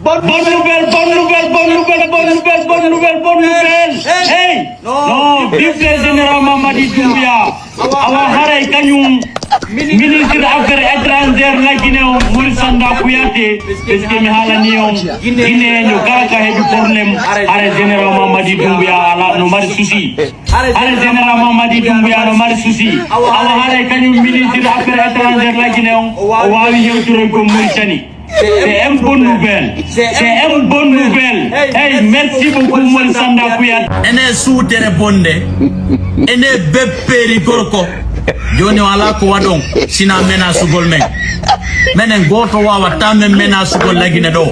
Bonne nouvelle, bonne nouvelle, bonne nouvelle, bonne nouvelle, bonne nouvelle, bonne nouvelle. Hey, non, vive le général Mamadi Doumbouya. Awa haray kanyum ministre affaires étrangères la Guinée Mouri Sanda Kouyaté parce que mi halani on Guinée ñu garaka hebi problème are général Mamadi Doumbouya ala no mari souci are général Mamadi Doumbouya no mari souci awa haray kanyum ministre affaires étrangères la Guinée o wawi hewturo ko Mauritanie. C'est une bonne nouvelle. C'est une bonne nouvelle. Hey, merci beaucoup, Mouri Sanda Kouyaté. Ene soutere bonde. Ene bepperi gorko. Joni wala ko wadon sina mena sugol men. Menen goto wawa tamen mena sugol lagine do.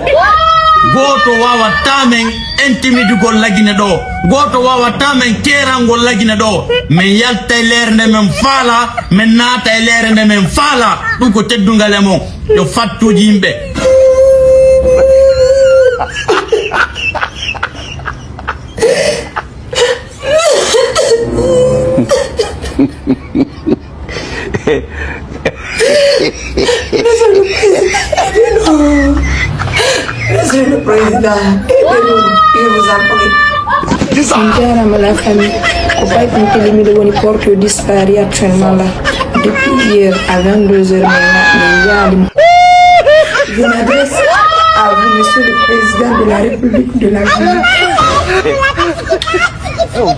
Goto wawa tamen intimidugol lagine do. Goto wawa tamen kerangol lagine do. Men yalta lerne men fala, men nata lerne men fala. Dum ko teddungale mo yo fattuji yimbe. Monsieur le Président, aidez-nous, je vous en prie. Jarama la famille, ko bayɓe telemiɗo woni porte disparu actuellement là depuis hier à 22h Je m'adresse à vous, Monsieur le Président de la République de la Guinée.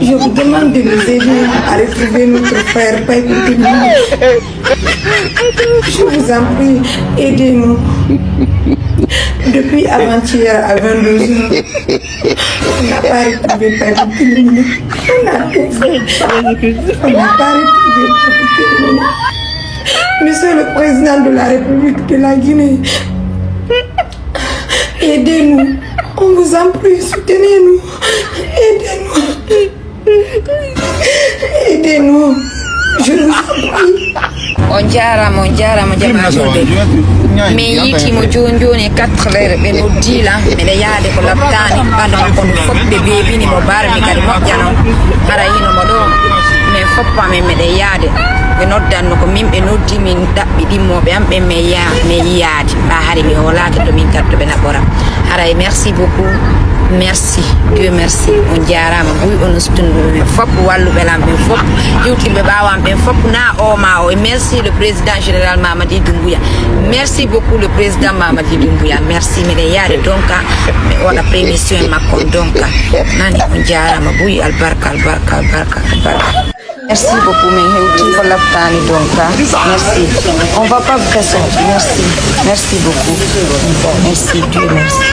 Je vous demande de nous aider à retrouver notre frère Païkou Télimou. Je vous en prie, aidez-nous. Depuis avant-hier à 22h, on n'a pas retrouvé Païkou Télimou. On n'a pas retrouvé Païkou Télimou. Monsieur le Président de la République de la Guinée, aidez-nous. On vous en prie, soutenez-nous. Aidez-nous. Aidez-nous. Je vous en prie. On jarama jamaɗude min yiitimo joni joni 4 heures ɓe noddila mbiɗa yaade ko laftani ɓadon kono fof ɓe beebinimo barmi kadi moƴƴano ara hinomo ɗo min foppamin mbiɗa yaade ɓe noddanno ko min ɓe noddi min ɗaɓɓiɗimmoɓe am ɓe min yiyaade ɓa haari mi holaki to min kadi to ɓe naɓora haray merci beaucoup. Merci, Dieu merci. On jarama buy on sutunu be fop walluɓe lamɓe fop yewtirɓe ɓawamɓe fop na oma o. Et merci le président général Mamadi Doumbouya. Merci beaucoup le président Mamadi Doumbouya. Merci miɗen yaade donc mi waɗa prémission e makko donc nani on jarama buy albarka albarka albarka albarka. Merci beaucoup min hewti ko laftani donc merci. On va pas vous faire sortir. Merci. Merci beaucoup. Merci Dieu merci.